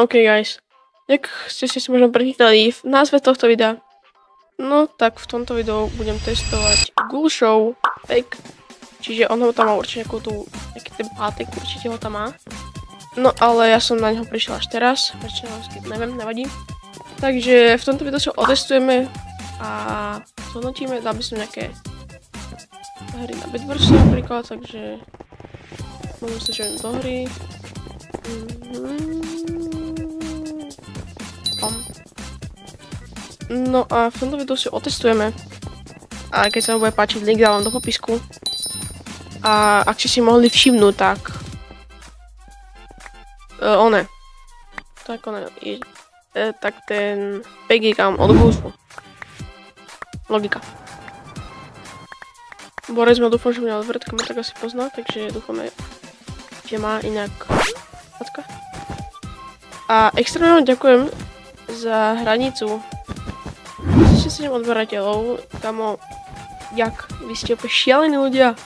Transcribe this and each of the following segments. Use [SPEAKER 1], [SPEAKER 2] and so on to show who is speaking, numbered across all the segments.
[SPEAKER 1] OK guys, jak ste si možno prečítali v názve tohto videa, no tak v tomto videu budem testovať Gulshow Pack, čiže on ho tam má určite nejaký ten pátek, určite ho tam má. No ale ja som na neho prišiel až teraz, prečo neviem, nevadí. Takže v tomto videu sa otestujeme a zhodnotíme, dáme si nejaké hry na Bedwars napríklad, takže môžeme sa čoť do hry. No a v tomto videu si otestujeme a keď sa vám bude páčiť, link dávam do popisku. A ak ste si mohli všimnúť, tak tak ten pack je kam od Gulshow. Logika. Borec ma dúfam, že mňa odvrat, kamer tak asi pozná, takže dúfame, že má inak matka. A extrémne ďakujem za hranicu 17 odberateľov, kamo, vy ste úplne šialení ľudia.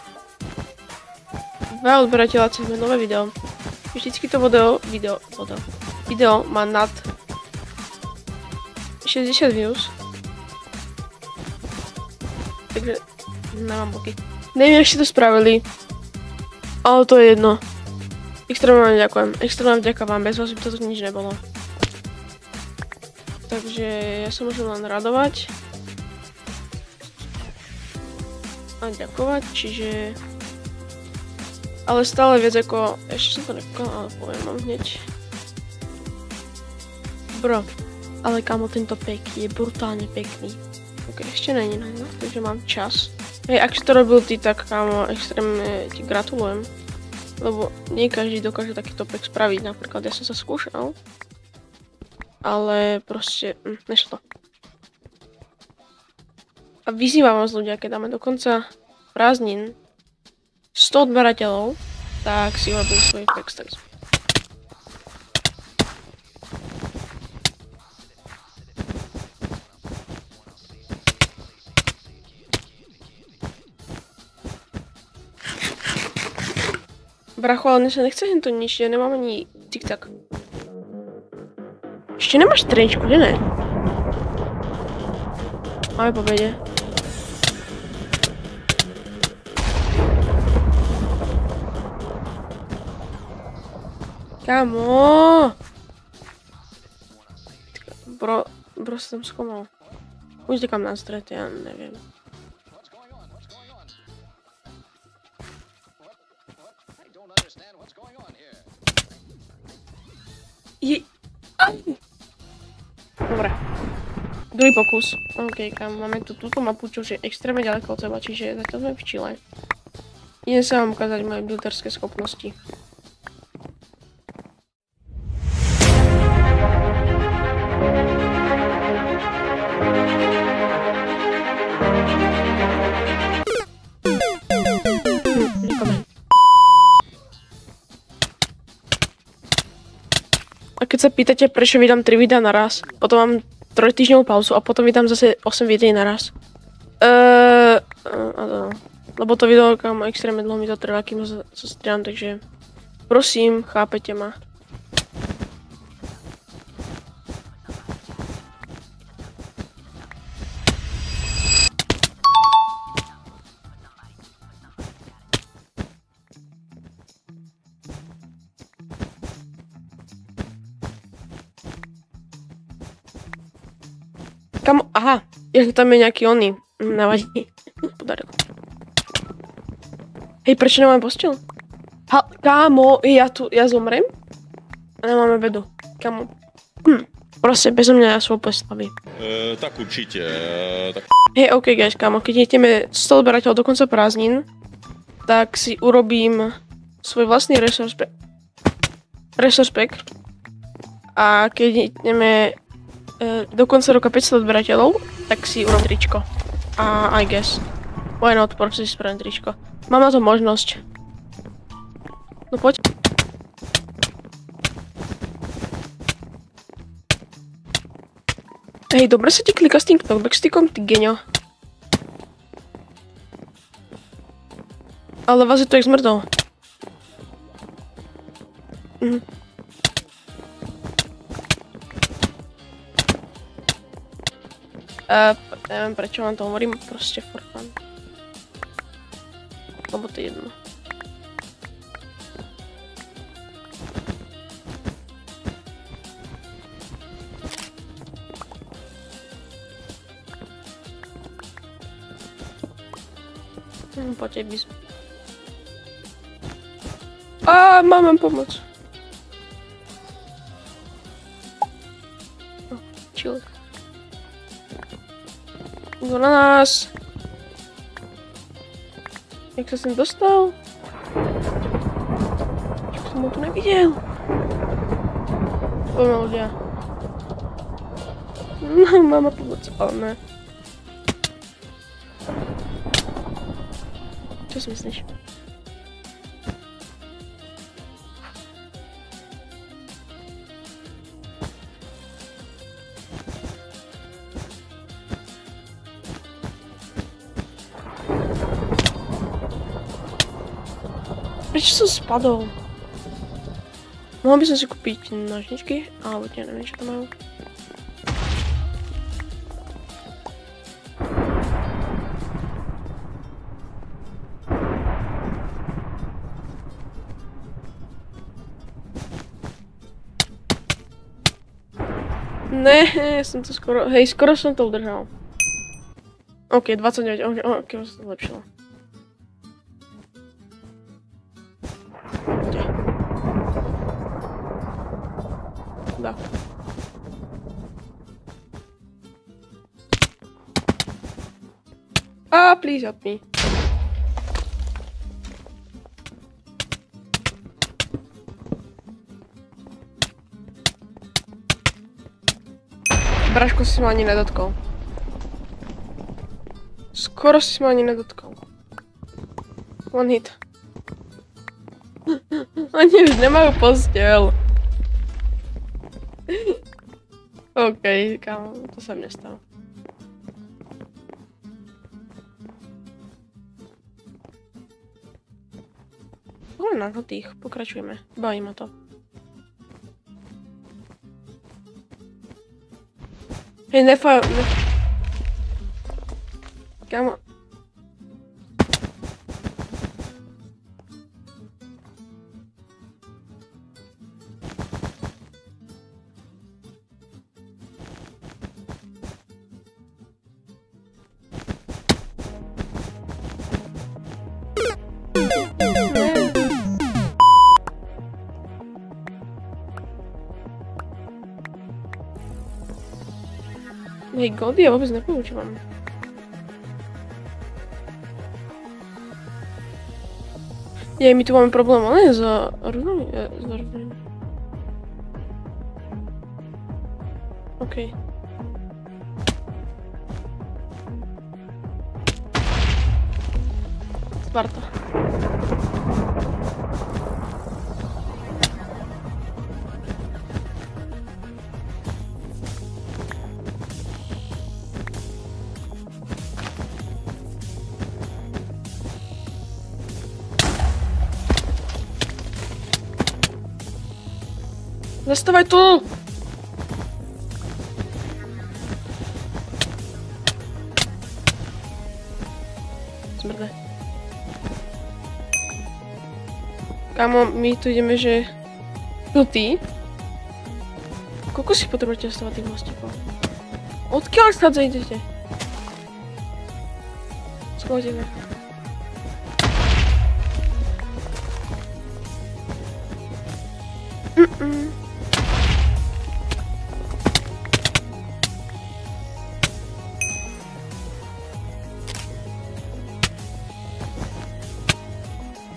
[SPEAKER 1] 2 odberateľa cez nové video. Vždycky to video má nad 60 views. Takže nemám boky. Neviem, jak ste to spravili, ale to je jedno. Extrémne ďakujem. Extrémne vďaka vám, bez vás by toto nič nebolo. Takže ja sa môžem len radovať a ďakovať, čiže ale stále viac ako, ešte som to nepokal, ale poviem vám hneď. Bro, ale kamo, tento pack je brutálne pekný. Ok, ešte není na ňo, takže mám čas. Hej, ak si to robil ty, tak kamo, extrémne ti gratulujem. Lebo nie každý dokáže takýto pack spraviť, napríklad ja som sa skúšal. Ale proste, nešlo to. A vyzývam vás ľudia, keď dáme do konca prázdnin 100 odberateľov, tak si urobím svoj pack tak. Bracho, ale sa nechcem to nič, ja nemám ani tik-tak. Ešte nemáš trenčku, že ne? Máme pobede. Kamo! Bro sa tam skomal. Už kam na stret, ja neviem. Dobre. Druhý pokus. OK, kam máme túto mapu, čo je extrémne ďaleko od seba, čiže zatiaľ sme v Chile. Idem sa vám ukázať moje builderské schopnosti. A keď sa pýtate, prečo vydám 3 videá naraz, potom mám 3 týždňovú pauzu a potom vydám zase 8 videí naraz. Lebo to video kam extrémne dlho mi to trvá, kým sa strieľam, takže prosím, chápete ma. Kamo, aha, tam je nejaký oný, nevadí, podarilo. Hej, prečo nemáme postel? Kámo, ja zomrem? A nemáme bedu, kamo. Proste, bezo mňa ja svoj postaví.
[SPEAKER 2] Tak určite, tak...
[SPEAKER 1] Hej, OK guys, kámo, keď ideme 100 odberateľov do konca prázdnin, tak si urobím svoj vlastný resource pack. A keď ideme do konca roka 500 odberateľov, tak si urobím tričko. A I guess. Why not, proste si spravím tričko. Mám na to možnosť. No poď. Hej, dobre sa ti klika s tým knockbackstickom, ty genio. Ale vás je to jak zmrdol. Neviem, prečo vám to hovorím, proste for fun. Lebo to je jedno. Poďte by sme. Mám pomoc. Chill. Kto na nás? Jak sa sem dostal? Čo som ho tu nevidel? Poďme ľudia. No, máme pomoc, ale ne. Čo si myslíš? Prečo som spadol? Mohol by som si kúpiť nožničky, alebo ja neviem, čo tam majú. Ne, som to skoro, skoro som to udržal. OK, 29, OK, sa to zlepšilo. Da. Please help me. Braško si ma ani nedotkol. Skoro si ma ani nedotkol. One hit. Oni už nemajú posteľ. OK, kámo, to sa mi nestalo. Poďme na tých, pokračujeme. Baví ma to. Hej, kámo. Hej, Gold ja vôbec nepoučívam. My tu máme problém, ale s rúnami. OK. Sparta. Zastavaj tu! Smrde. Kámo, my tu ideme, že... Tu ty? Koľko si potrebujete stavať tých mostíkov? Odkiaľ sa idete? Schodíme.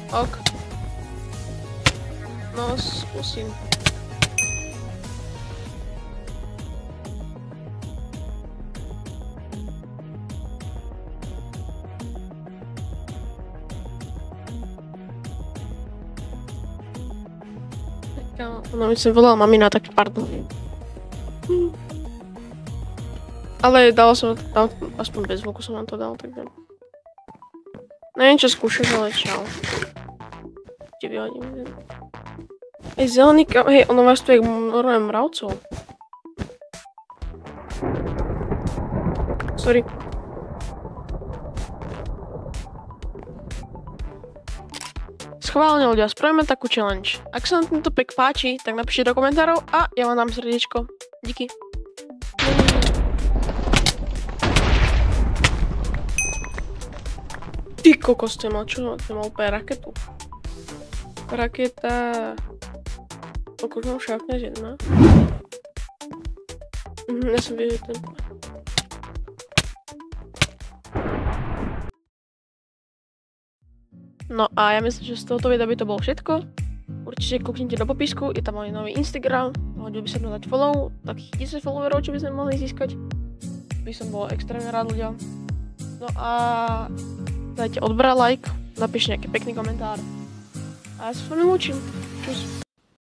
[SPEAKER 1] Ok. No, skúsim. Ona mi sem volala mamina, tak pardon. Ale dala som to, aspoň bez zvuku som vám to dal, tak neviem. Neviem čo skúšať, ale čau. Ti vyhodím. Hej, zelený hej, ono vás tu je normálne mravcov. Sorry. Schválne ľudia, spravíme takú challenge. Ak sa vám tento pack páči, tak napíšte do komentárov a ja vám dám srdiečko. Díky. Ty kokos, to mal čo? To mal úplne raketu. Raketa. Kokos mám šákne z jedna. Ja som videl ten. No a ja myslím, že z tohoto videa by to bolo všetko. Určite kliknite do popisku, je tam aj nový Instagram. Hodil by sa mnou dať follow, takých 1000 followerov, čo by sme mohli získať. By som bol extrémne rád ľuďom. No a dajte odbera, like, napíšte nejaký pekný komentár. A ja sa s vami lúčim. Čus.